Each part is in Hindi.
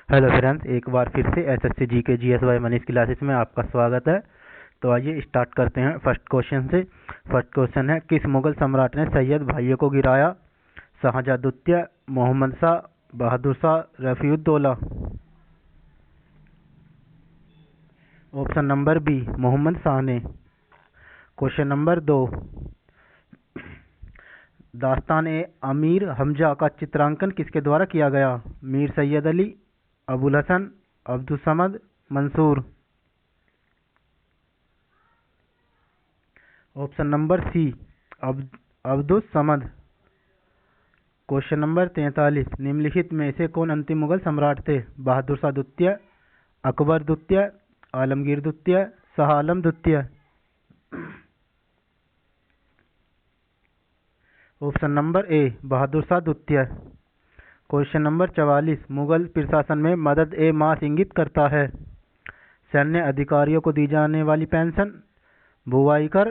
हेलो फ्रेंड्स, एक बार फिर से SSC GK GS Manish classes में आपका स्वागत है। तो आइए स्टार्ट करते हैं फर्स्ट क्वेश्चन से। फर्स्ट क्वेश्चन है, किस मुगल सम्राट ने सैयद भाइयों को गिराया? शाहजहां द्वितीय, Mohammad Shah, Bahadur Shah, Rafiuddaula. Option number B, Mohammad Shah ने। क्वेश्चन नंबर 2, दास्तान ए अमीर हमजा का चित्रांकन किसके द्वारा किया गया? Mir Sayyid Ali, Abul Hasan, Abdul Samad, Mansur. Option number C, Abdul Samad. Question number 43, निम्नलिखित में से कौन अंतिम मुगल सम्राट थे? बहादुर शाह द्वितीय, अकबर द्वितीय, आलमगीर द्वितीय, शाह आलम द्वितीय। ऑप्शन नंबर ए, बहादुर शाह द्वितीय। क्वेश्चन नंबर 44, मुगल प्रशासन में मदद ए मास इंगित करता है? सैन्य अधिकारियों को दी जाने वाली पेंशन, बुवाई कर,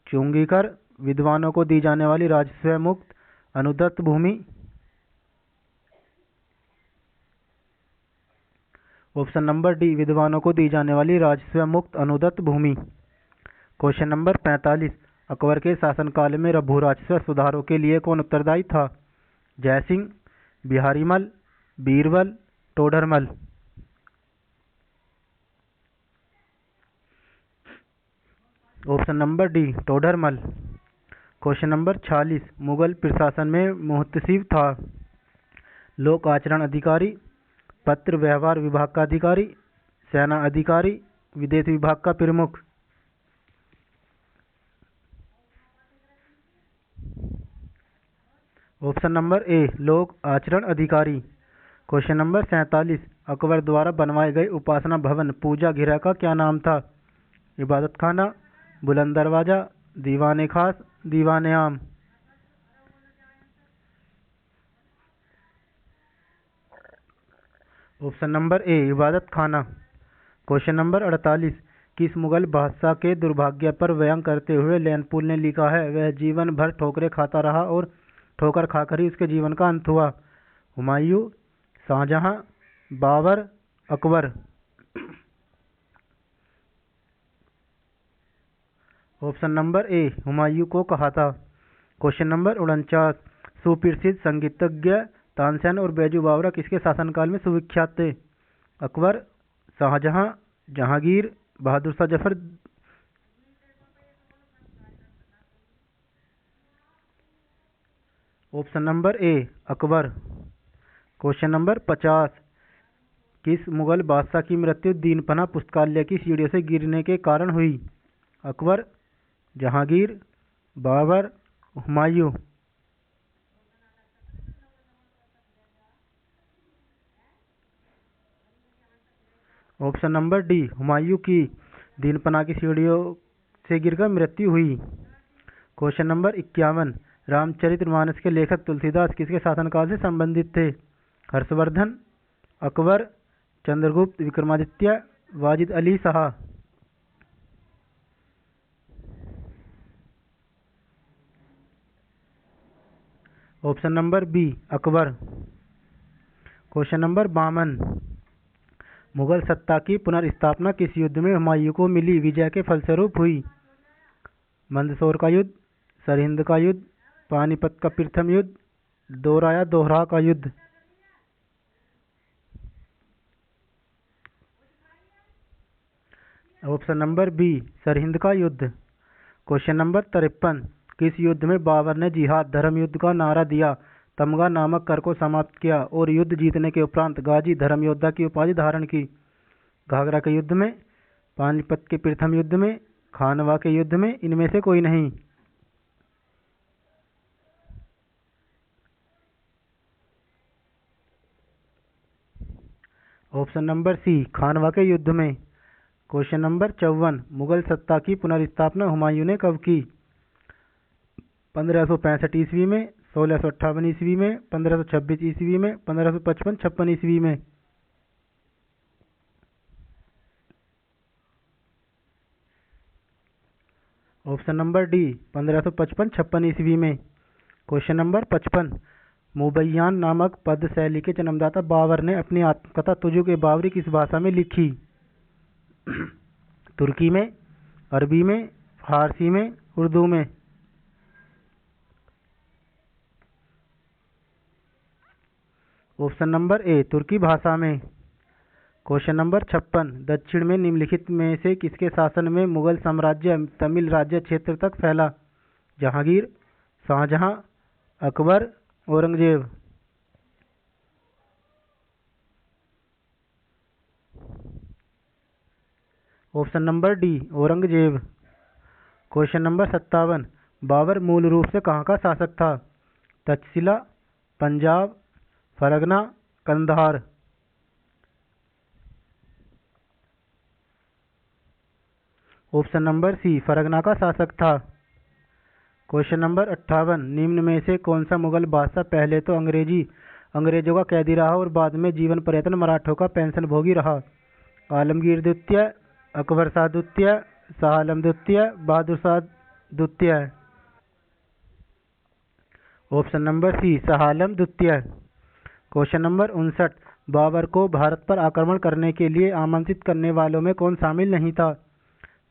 चुंगी कर, विद्वानों को दी जाने वाली राजस्व मुक्त अनुदत्त भूमि। ऑप्शन नंबर डी, विद्वानों को दी जाने वाली राजस्व मुक्त अनुदत्त भूमि। क्वेश्चन नंबर 45, अकबर के शासनकाल में भू राजस्व सुधारों के लिए कौन उत्तरदायी था? Jai Singh, Biharimal, Birbal, Todarmal. Option number D, Todarmal. Question number 46, Mughal प्रशासन में मुहतसिब था? लोक आचरण अधिकारी, पत्र व्यवहार विभाग का अधिकारी, सेना अधिकारी, विदेश विभाग का प्रमुख। ऑप्शन नंबर ए, लोक आचरण अधिकारी। क्वेश्चन नंबर 47, अकबर द्वारा बनवाए गए उपासना भवन पूजा गृह का क्या नाम था? इबादत खाना, बुलंद दरवाजा, दीवाने खास, दीवाने आम। ऑप्शन नंबर ए, इबादत खाना। क्वेश्चन नंबर 48, किस मुगल बादशाह के दुर्भाग्य पर व्यंग करते हुए लैनपुल ने लिखा है, वह जीवन भर ठोकरें खाता रहा और ठोकर खाकर ही उसके जीवन का अंत हुआ? Humayun, Shah Jahan, Babur, Akbar. Option number A, Humayun को कहा था। क्वेश्चन नंबर 49, सुप्रसिद्ध संगीतज्ञ तानसेन और बैजू बावरा किसके शासनकाल में सुविख्यात थे? Akbar, Shahjahan, Jahangir, Bahadur Shah Zafar. Option number A, Akbar. Question number 50, किस मुगल बादशाह की मृत्यु दीनपना पुस्तकालय की सीढ़ियों से गिरने के कारण हुई? Akbar, Jahangir, Babur, Humayun. Option number D, Humayun की दीनपना की सीढ़ियों से गिरकर मृत्यु हुई। क्वेश्चन नंबर 51, रामचरितमानस के लेखक तुलसीदास किसके शासनकाल से संबंधित थे? Harshvardhan, Akbar, Chandragupta Vikramaditya, Wajid Ali Shah. Option number B, Akbar. Question number 52, Mughal सत्ता की पुनर्स्थापना किस युद्ध में हुमायूं को मिली विजय के फलस्वरूप हुई? मंदसौर का युद्ध, सरहिंद का युद्ध, पानीपत का प्रथम युद्ध, दोहरा का युद्ध। ऑप्शन नंबर बी, सरहिंद का युद्ध। क्वेश्चन नंबर 53, किस युद्ध में बाबर ने जिहाद धर्म युद्ध का नारा दिया, तमगा नामक कर को समाप्त किया और युद्ध जीतने के उपरांत गाजी धर्म योद्धा की उपाधि धारण की? घाघरा के युद्ध में, पानीपत के प्रथम युद्ध में, खानवा के युद्ध में, इनमें से कोई नहीं। ऑप्शन नंबर सी, खानवा के युद्ध में। क्वेश्चन नंबर 54, मुगल सत्ता की पुनर्स्थापना हुमायूं ने कब की? 1565 ईस्वी में, 1658 ईस्वी में, 1526 ईस्वी में, 1555-56 ईस्वी में। ऑप्शन नंबर डी, 1555-56 ईस्वी में। क्वेश्चन नंबर 55, मुबैयान नामक पद्य शैली के जन्मदाता बाबर ने अपनी आत्मकथा तुजु के बावरी किस भाषा में लिखी? तुर्की में, अरबी में, फारसी में, उर्दू में? ऑप्शन नंबर ए तुर्की भाषा में। क्वेश्चन नंबर 56, दक्षिण में निम्नलिखित में से किसके शासन में मुगल साम्राज्य तमिल राज्य क्षेत्र तक फैला? Jahangir, Shah Jahan, Akbar, Aurangzeb? Option number D Aurangzeb. Question number 57, Babur मूल रूप से कहाँ का शासक था? Taxila, Punjab, Fergana, Kandahar? Option number C Fergana का शासक था। क्वेश्चन नंबर 58, निम्न में से कौन सा मुगल बादशाह पहले तो अंग्रेजों का कैदी रहा और बाद में जीवन पर्यंत मराठों का पेंशन भोगी रहा? आलमगीर द्वितीय, अकबर शाह द्वितीय, शाह आलम द्वितीय, बहादुर शाह द्वितीय? ऑप्शन नंबर सी शाह आलम द्वितीय। क्वेश्चन नंबर 59, बाबर को भारत पर आक्रमण करने के लिए आमंत्रित करने वालों में कौन शामिल नहीं था?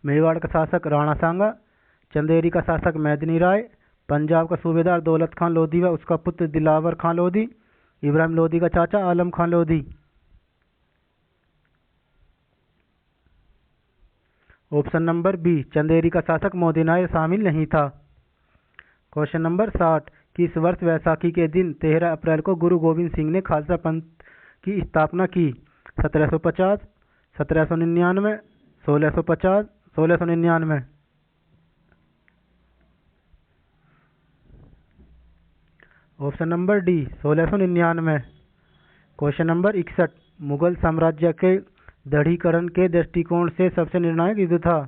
मेवाड़ का शासक राणा सांगा, चंदेरी का शासक मैदिनी राय, पंजाब का सूबेदार दौलत खान लोधी व उसका पुत्र दिलावर खान लोधी, इब्राहिम लोधी का चाचा Alam Khan Lodhi? Option number B Chanderi का शासक मोदीनाय शामिल नहीं था। क्वेश्चन नंबर 60, किस वर्ष वैसाखी के दिन 13 अप्रैल को गुरु गोविंद सिंह ने खालसा पंथ की स्थापना की? 1750, 1799, 1650, 1699? Option number D 1699। Question number 61, Mughal साम्राज्य के दृढ़ीकरण के दृष्टिकोण से सबसे निर्णायक युद्ध था?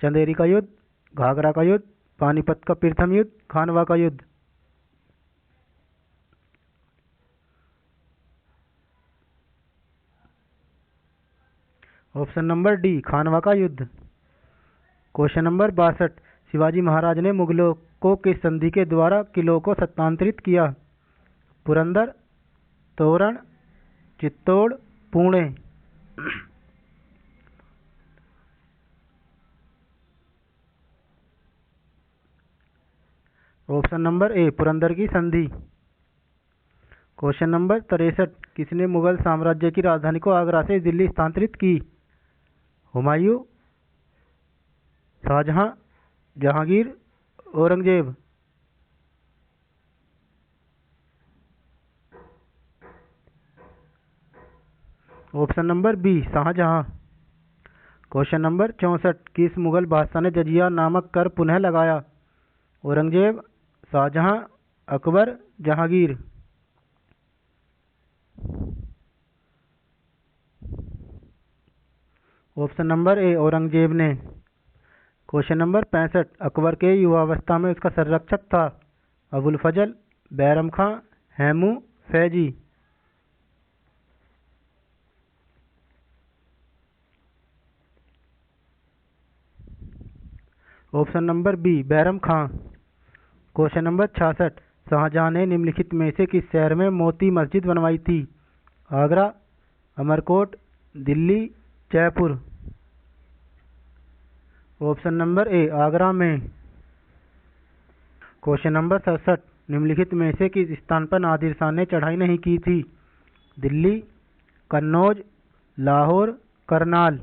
चंदेरी का युद्ध, घाघरा का युद्ध, पानीपत का प्रथम युद्ध, खानवा का युद्ध? ऑप्शन नंबर डी खानवा का युद्ध। क्वेश्चन नंबर 62, शिवाजी महाराज ने मुगलों को किस संधि के द्वारा किलों को हस्तांतरित किया? पुरंदर, तोरण, चित्तौड़, पुणे? ऑप्शन नंबर ए पुरंदर की संधि। क्वेश्चन नंबर 63, किसने मुगल साम्राज्य की राजधानी को आगरा से दिल्ली स्थानांतरित की? Humayun, Shah Jahan, Jahangir, Aurangzeb? Option number B Shah Jahan. Question number 64, किस मुगल बादशाह ने जजिया नामक कर पुनः लगाया? Aurangzeb, Shahjahan, Akbar, Jahangir? Option number A Aurangzeb ने। क्वेश्चन नंबर 65, अकबर के युवावस्था में उसका संरक्षक था? Abul Fazl, Bairam Khan, Hemu, Faizi? Option number B Bairam Khan. Question number 66, शाहजहां ने निम्नलिखित में से किस शहर में मोती मस्जिद बनवाई थी? Agra, Amarkot, Delhi, Jaipur? Option number A Agra में। क्वेश्चन नंबर 67, निम्नलिखित में से किस स्थान पर नादिर शाह ने चढ़ाई नहीं की थी? Delhi, Kannauj, Lahore, Karnal?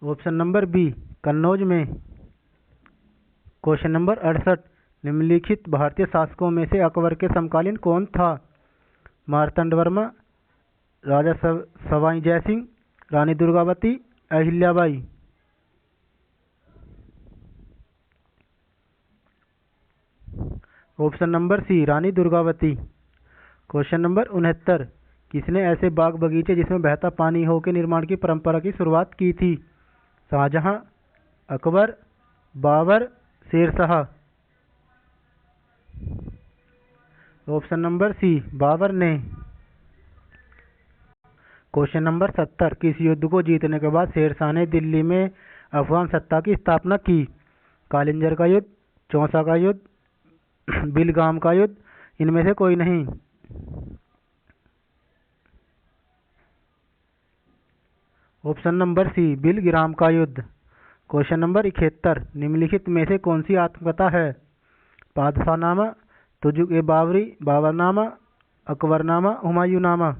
Option number B Kannauj में। क्वेश्चन नंबर 68, निम्नलिखित भारतीय शासकों में से अकबर के समकालीन कौन था? Martanda Varma, Raja Sawai Jaisingh, Rani Durgavati, Ahilyabai? Option number C Rani Durgavati. Question number 69, किसने ऐसे बाग बगीचे जिसमें बहता पानी हो के निर्माण की परंपरा की शुरुआत की थी? Shahjahan, Akbar, Babur, Sher Shah? Option number C Babur ने। क्वेश्चन नंबर 70, किस युद्ध को जीतने के बाद शेरशाह ने दिल्ली में अफगान सत्ता की स्थापना की? कालिंजर का युद्ध, चौसा का युद्ध, बिलगाम का युद्ध, इनमें से कोई नहीं। ऑप्शन नंबर सी, बिलग्राम का युद्ध। क्वेश्चन नंबर 71, निम्नलिखित में से कौन सी आत्मकथा है? Badshahnama, Tuzuk-e-Babri, Baburnama, Akbarnama, Humayunnama.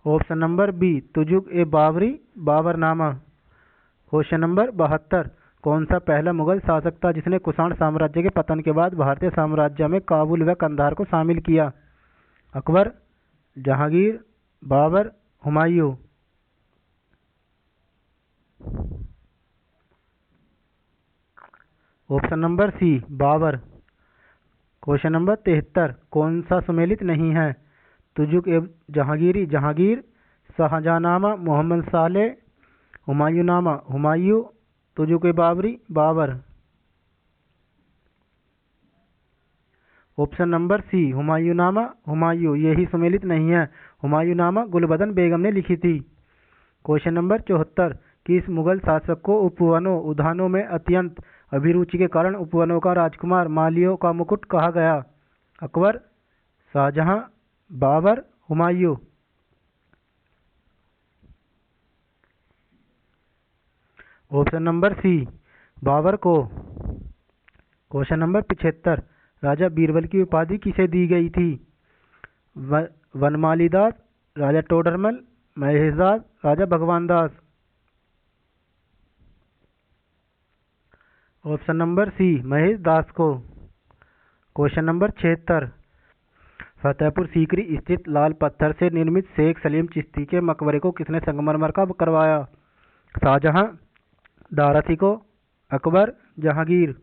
Option number B, Tuzuk-e-Babri, Baburnama. Question number 72, कौन सा पहला मुगल शासक था जिसने कुषाण साम्राज्य के पतन के बाद भारतीय साम्राज्य में काबुल व कंधार को शामिल किया? Akbar, Jahangir, Babur, Humayun. Option number C, Babur. Question number 73, कौन सा सुमेलित नहीं है? Tuzuk-e-Jahangiri, Jahangir, Shahjahannama, Mohammad Saleh, Humayunnama, Humayun, Tuzuk-e-Babri, Babur. Option number C, Humayunnama, Humayun, यही सुमेलित नहीं है। हुमायूंनामा गुलबदन बेगम ने लिखी थी। क्वेश्चन नंबर 74, किस मुगल शासक को उपवनों उद्यानों में अत्यंत अभिरुचि के कारण उपवनों का राजकुमार, मालियों का मुकुट कहा गया? Akbar, Shahjahan, Babur, Humayun. Option number C, Babur को। क्वेश्चन नंबर 75, राजा बीरबल की उपाधि किसे दी गई थी? वनमाली दास, राजा टोडरमल, महेश दास, राजा भगवान दास। ऑप्शन नंबर सी, महेश दास को। क्वेश्चन नंबर 76, फतेहपुर सीकरी स्थित लाल पत्थर से निर्मित शेख सलीम चिश्ती के मकबरे को किसने संगमरमर का करवाया? Shahjahan, Dara Shikoh, Akbar, Jahangir.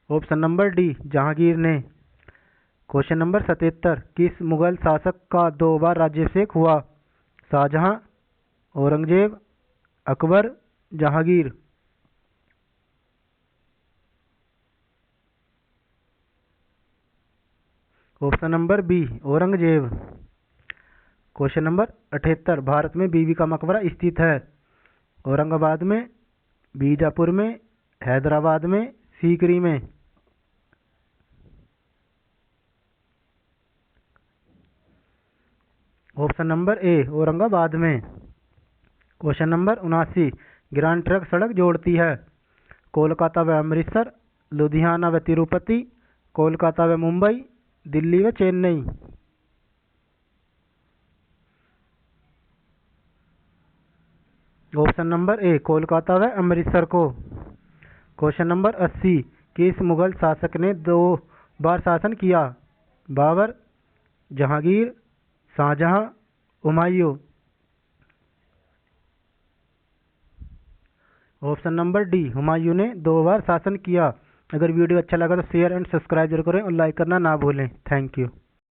Option number D, Jahangir ने। क्वेश्चन नंबर 77, किस मुगल शासक का 2 बार राज्याभिषेक हुआ? Shah Jahan, Aurangzeb, Akbar, Jahangir. Option number B, Aurangzeb. Question number 78, Bharat में बीबी का मकबरा स्थित है? औरंगाबाद में, बीजापुर में, हैदराबाद में, सीकरी में। ऑप्शन नंबर ए, औरंगाबाद में। क्वेश्चन नंबर 79, ग्रांड ट्रंक सड़क जोड़ती है? कोलकाता व अमृतसर, लुधियाना व तिरुपति, कोलकाता व मुंबई, दिल्ली व चेन्नई। ऑप्शन नंबर ए, कोलकाता व अमृतसर को। क्वेश्चन नंबर 80, किस मुगल शासक ने 2 बार शासन किया? Babur, Jahangir, Shah Jahan, Humayun. Option number D, Humayun ने 2 बार शासन किया। अगर वीडियो अच्छा लगा तो शेयर एंड सब्सक्राइब जरूर करें और लाइक करना ना भूलें। Thank you.